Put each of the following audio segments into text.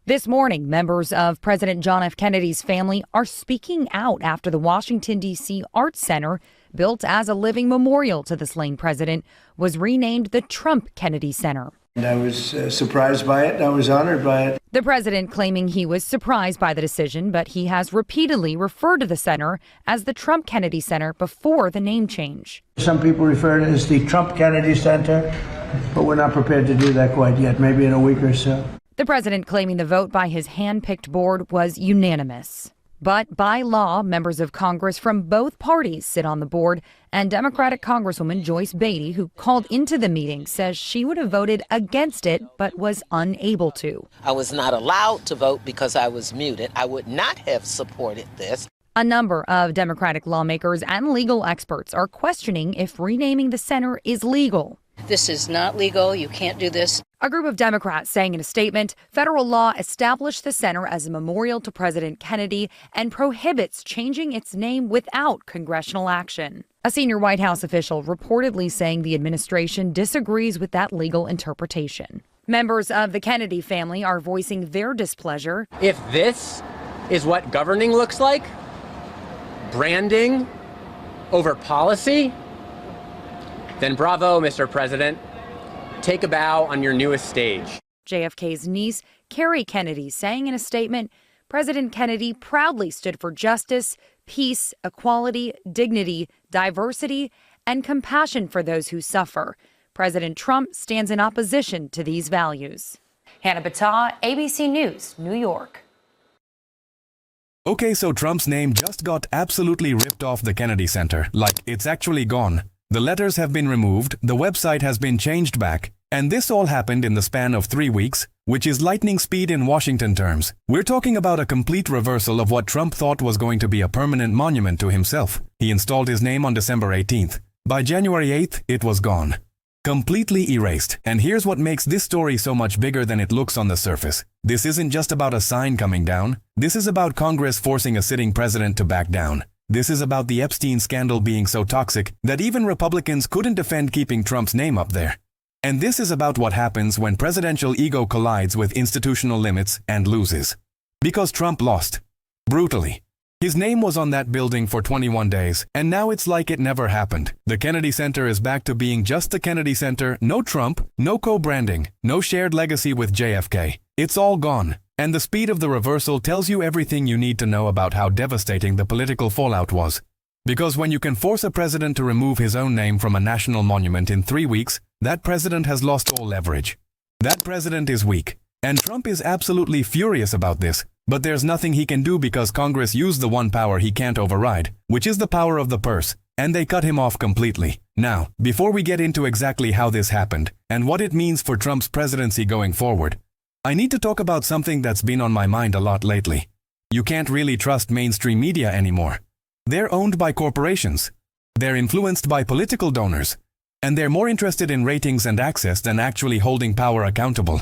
This morning, members of President John F. Kennedy's family are speaking out after the Washington, D.C. Arts Center, built as a living memorial to the slain president, was renamed the Trump Kennedy Center. And I was surprised by it. I was honored by it. The president claiming he was surprised by the decision, but he has repeatedly referred to the center as the Trump Kennedy Center before the name change. Some people refer to it as the Trump Kennedy Center, but we're not prepared to do that quite yet, maybe in a week or so. The president claiming the vote by his hand-picked board was unanimous. But by law, members of Congress from both parties sit on the board, and Democratic Congresswoman Joyce Beatty, who called into the meeting, says she would have voted against it but was unable to. I was not allowed to vote because I was muted. I would not have supported this. A number of Democratic lawmakers and legal experts are questioning if renaming the center is legal. This is not legal. You can't do this. A group of Democrats saying in a statement, federal law established the center as a memorial to President Kennedy and prohibits changing its name without congressional action. A senior White House official reportedly saying the administration disagrees with that legal interpretation. Members of the Kennedy family are voicing their displeasure. If this is what governing looks like, branding over policy, then bravo, Mr. President. Take a bow on your newest stage. JFK's niece, Carrie Kennedy, saying in a statement, President Kennedy proudly stood for justice, peace, equality, dignity, diversity, and compassion for those who suffer. President Trump stands in opposition to these values. Hannah Battah, ABC News, New York. Okay, so Trump's name just got absolutely ripped off the Kennedy Center, like it's actually gone. The letters have been removed, the website has been changed back, and this all happened in the span of 3 weeks, which is lightning speed in Washington terms. We're talking about a complete reversal of what Trump thought was going to be a permanent monument to himself. He installed his name on December 18th. By January 8th, it was gone. Completely erased. And here's what makes this story so much bigger than it looks on the surface. This isn't just about a sign coming down. This is about Congress forcing a sitting president to back down. This is about the Epstein scandal being so toxic that even Republicans couldn't defend keeping Trump's name up there. And this is about what happens when presidential ego collides with institutional limits and loses. Because Trump lost. Brutally. His name was on that building for 21 days, and now it's like it never happened. The Kennedy Center is back to being just the Kennedy Center, no Trump, no co-branding, no shared legacy with JFK. It's all gone. And the speed of the reversal tells you everything you need to know about how devastating the political fallout was. Because when you can force a president to remove his own name from a national monument in 3 weeks, that president has lost all leverage. That president is weak. And Trump is absolutely furious about this. But there's nothing he can do because Congress used the one power he can't override, which is the power of the purse, and they cut him off completely. Now, before we get into exactly how this happened and what it means for Trump's presidency going forward, I need to talk about something that's been on my mind a lot lately. You can't really trust mainstream media anymore. They're owned by corporations. They're influenced by political donors. And they're more interested in ratings and access than actually holding power accountable.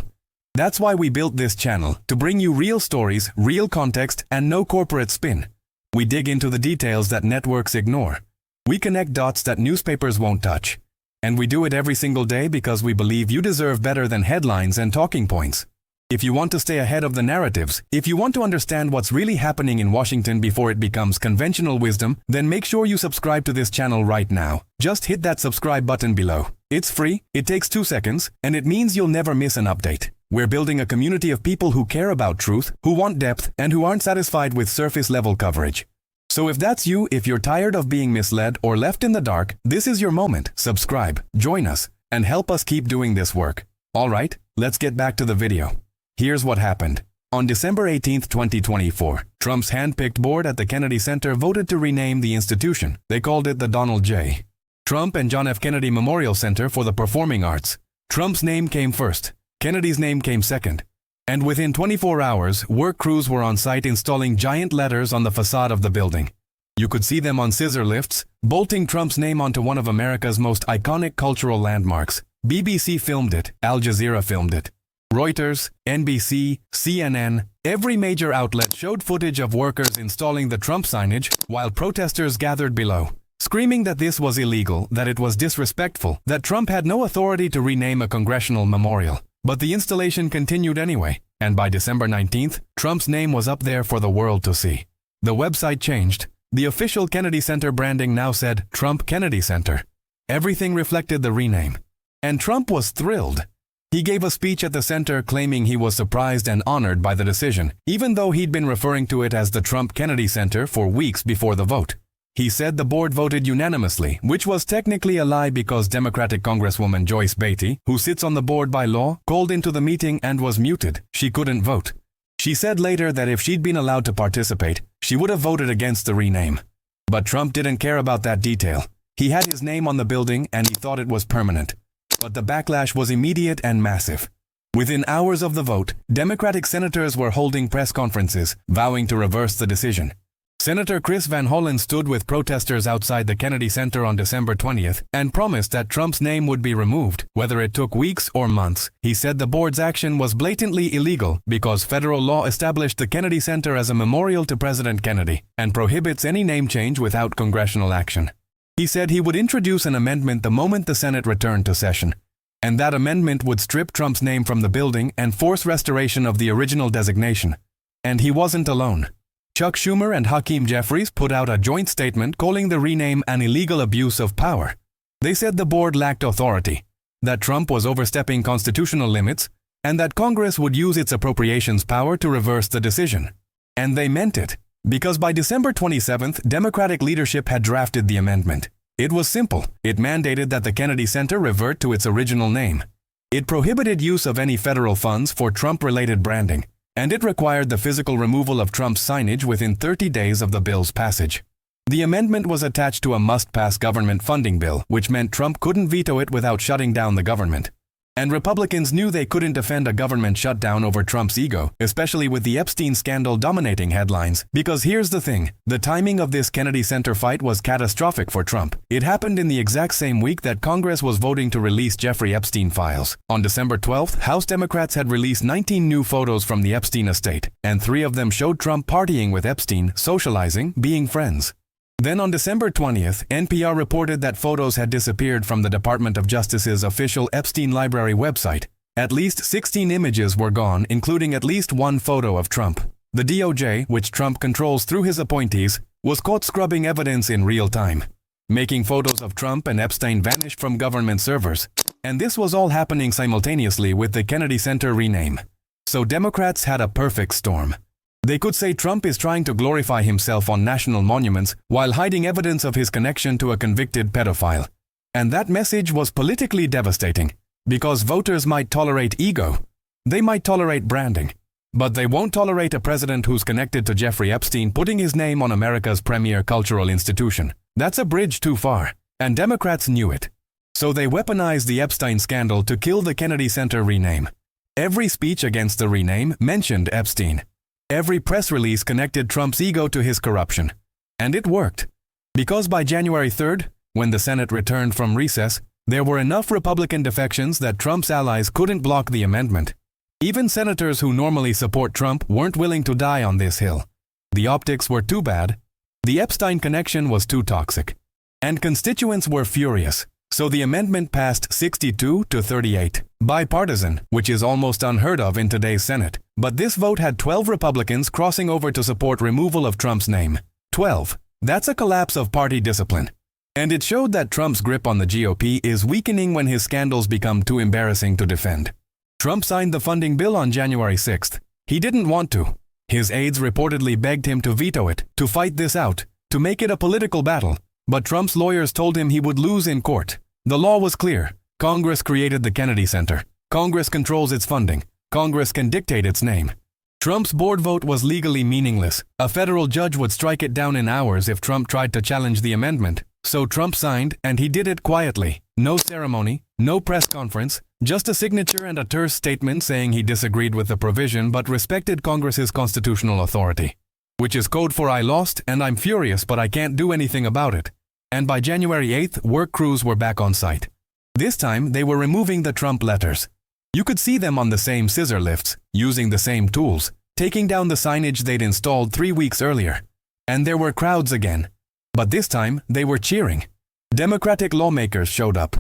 That's why we built this channel, to bring you real stories, real context, and no corporate spin. We dig into the details that networks ignore. We connect dots that newspapers won't touch. And we do it every single day because we believe you deserve better than headlines and talking points. If you want to stay ahead of the narratives, if you want to understand what's really happening in Washington before it becomes conventional wisdom, then make sure you subscribe to this channel right now. Just hit that subscribe button below. It's free, it takes 2 seconds, and it means you'll never miss an update. We're building a community of people who care about truth, who want depth, and who aren't satisfied with surface-level coverage. So if that's you, if you're tired of being misled or left in the dark, this is your moment. Subscribe, join us, and help us keep doing this work. Alright, let's get back to the video. Here's what happened. On December 18, 2024, Trump's hand-picked board at the Kennedy Center voted to rename the institution. They called it the Donald J. Trump and John F. Kennedy Memorial Center for the Performing Arts. Trump's name came first. Kennedy's name came second. And within 24 hours, work crews were on site installing giant letters on the facade of the building. You could see them on scissor lifts, bolting Trump's name onto one of America's most iconic cultural landmarks. BBC filmed it, Al Jazeera filmed it. Reuters, NBC, CNN, every major outlet showed footage of workers installing the Trump signage while protesters gathered below, screaming that this was illegal, that it was disrespectful, that Trump had no authority to rename a congressional memorial. But the installation continued anyway. And by December 19th, Trump's name was up there for the world to see. The website changed. The official Kennedy Center branding now said Trump Kennedy Center. Everything reflected the rename. And Trump was thrilled. He gave a speech at the center claiming he was surprised and honored by the decision, even though he'd been referring to it as the Trump Kennedy Center for weeks before the vote. He said the board voted unanimously, which was technically a lie because Democratic Congresswoman Joyce Beatty, who sits on the board by law, called into the meeting and was muted. She couldn't vote. She said later that if she'd been allowed to participate, she would have voted against the rename. But Trump didn't care about that detail. He had his name on the building and he thought it was permanent. But the backlash was immediate and massive. Within hours of the vote, Democratic senators were holding press conferences, vowing to reverse the decision. Senator Chris Van Hollen stood with protesters outside the Kennedy Center on December 20th and promised that Trump's name would be removed, whether it took weeks or months. He said the board's action was blatantly illegal because federal law established the Kennedy Center as a memorial to President Kennedy and prohibits any name change without congressional action. He said he would introduce an amendment the moment the Senate returned to session, and that amendment would strip Trump's name from the building and force restoration of the original designation. And he wasn't alone. Chuck Schumer and Hakeem Jeffries put out a joint statement calling the rename an illegal abuse of power. They said the board lacked authority, that Trump was overstepping constitutional limits, and that Congress would use its appropriations power to reverse the decision. And they meant it, because by December 27th, Democratic leadership had drafted the amendment. It was simple. It mandated that the Kennedy Center revert to its original name. It prohibited use of any federal funds for Trump-related branding, and it required the physical removal of Trump's signage within 30 days of the bill's passage. The amendment was attached to a must-pass government funding bill, which meant Trump couldn't veto it without shutting down the government. And Republicans knew they couldn't defend a government shutdown over Trump's ego, especially with the Epstein scandal dominating headlines. Because here's the thing, the timing of this Kennedy Center fight was catastrophic for Trump. It happened in the exact same week that Congress was voting to release Jeffrey Epstein files. On December 12th, House Democrats had released 19 new photos from the Epstein estate, and 3 of them showed Trump partying with Epstein, socializing, being friends. Then on December 20th, NPR reported that photos had disappeared from the Department of Justice's official Epstein Library website. At least 16 images were gone, including at least 1 photo of Trump. The DOJ, which Trump controls through his appointees, was caught scrubbing evidence in real time, making photos of Trump and Epstein vanish from government servers. And this was all happening simultaneously with the Kennedy Center rename. So Democrats had a perfect storm. They could say Trump is trying to glorify himself on national monuments while hiding evidence of his connection to a convicted pedophile. And that message was politically devastating, because voters might tolerate ego. They might tolerate branding. But they won't tolerate a president who's connected to Jeffrey Epstein putting his name on America's premier cultural institution. That's a bridge too far, and Democrats knew it. So they weaponized the Epstein scandal to kill the Kennedy Center rename. Every speech against the rename mentioned Epstein. Every press release connected Trump's ego to his corruption. And it worked. Because by January 3rd, when the Senate returned from recess, there were enough Republican defections that Trump's allies couldn't block the amendment. Even senators who normally support Trump weren't willing to die on this hill. The optics were too bad. The Epstein connection was too toxic. And constituents were furious. So the amendment passed 62-38. Bipartisan, which is almost unheard of in today's Senate. But this vote had 12 Republicans crossing over to support removal of Trump's name. 12. That's a collapse of party discipline. And it showed that Trump's grip on the GOP is weakening when his scandals become too embarrassing to defend. Trump signed the funding bill on January 6th. He didn't want to. His aides reportedly begged him to veto it, to fight this out, to make it a political battle. But Trump's lawyers told him he would lose in court. The law was clear. Congress created the Kennedy Center. Congress controls its funding. Congress can dictate its name. Trump's board vote was legally meaningless. A federal judge would strike it down in hours if Trump tried to challenge the amendment. So Trump signed, and he did it quietly. No ceremony, no press conference, just a signature and a terse statement saying he disagreed with the provision but respected Congress's constitutional authority. Which is code for I lost and I'm furious but I can't do anything about it. And by January 8th, work crews were back on site. This time, they were removing the Trump letters. You could see them on the same scissor lifts, using the same tools, taking down the signage they'd installed 3 weeks earlier. And there were crowds again. But this time, they were cheering. Democratic lawmakers showed up.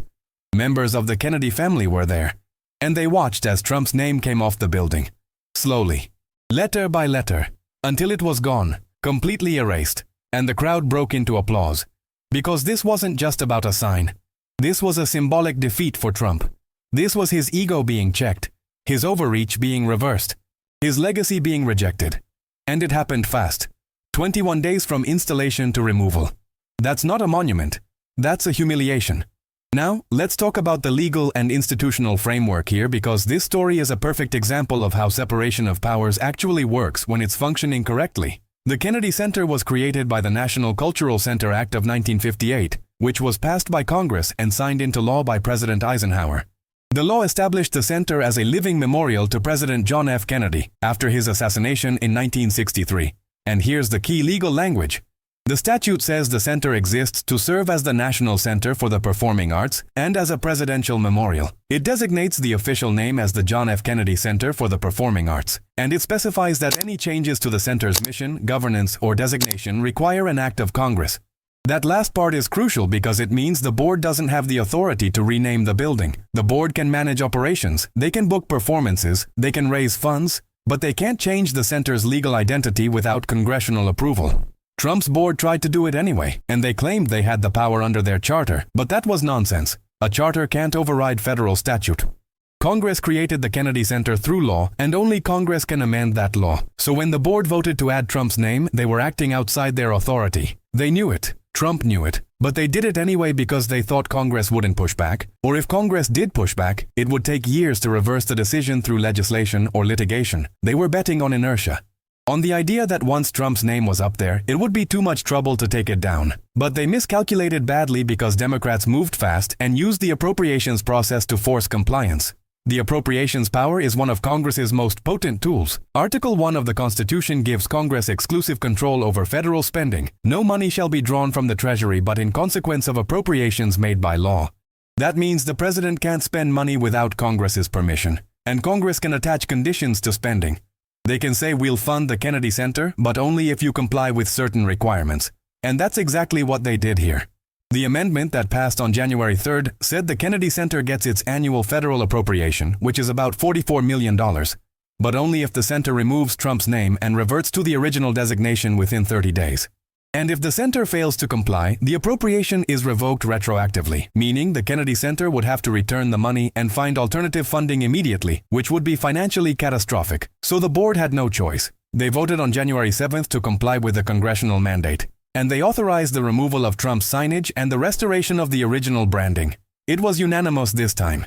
Members of the Kennedy family were there. And they watched as Trump's name came off the building. slowly, letter by letter, until it was gone, completely erased, and the crowd broke into applause. Because this wasn't just about a sign. This was a symbolic defeat for Trump. This was his ego being checked, his overreach being reversed, his legacy being rejected. And it happened fast. 21 days from installation to removal. That's not a monument. That's a humiliation. Now, let's talk about the legal and institutional framework here, because this story is a perfect example of how separation of powers actually works when it's functioning correctly. The Kennedy Center was created by the National Cultural Center Act of 1958, which was passed by Congress and signed into law by President Eisenhower. The law established the center as a living memorial to President John F. Kennedy after his assassination in 1963. And here's the key legal language. The statute says the center exists to serve as the National Center for the Performing Arts and as a presidential memorial. It designates the official name as the John F. Kennedy Center for the Performing Arts, and it specifies that any changes to the center's mission, governance, or designation require an act of Congress. That last part is crucial because it means the board doesn't have the authority to rename the building. The board can manage operations, they can book performances, they can raise funds, but they can't change the center's legal identity without congressional approval. Trump's board tried to do it anyway, and they claimed they had the power under their charter, but that was nonsense. A charter can't override federal statute. Congress created the Kennedy Center through law, and only Congress can amend that law. So when the board voted to add Trump's name, they were acting outside their authority. They knew it. Trump knew it. But they did it anyway because they thought Congress wouldn't push back. Or if Congress did push back, it would take years to reverse the decision through legislation or litigation. They were betting on inertia. On the idea that once Trump's name was up there, it would be too much trouble to take it down. But they miscalculated badly because Democrats moved fast and used the appropriations process to force compliance. The appropriations power is one of Congress's most potent tools. Article 1 of the Constitution gives Congress exclusive control over federal spending. No money shall be drawn from the Treasury but in consequence of appropriations made by law. That means the president can't spend money without Congress's permission. And Congress can attach conditions to spending. They can say we'll fund the Kennedy Center, but only if you comply with certain requirements. And that's exactly what they did here. The amendment that passed on January 3rd said the Kennedy Center gets its annual federal appropriation, which is about $44 million, but only if the center removes Trump's name and reverts to the original designation within 30 days. And if the center fails to comply, the appropriation is revoked retroactively, meaning the Kennedy Center would have to return the money and find alternative funding immediately, which would be financially catastrophic. So the board had no choice. They voted on January 7th to comply with the congressional mandate. And they authorized the removal of Trump's signage and the restoration of the original branding. It was unanimous this time.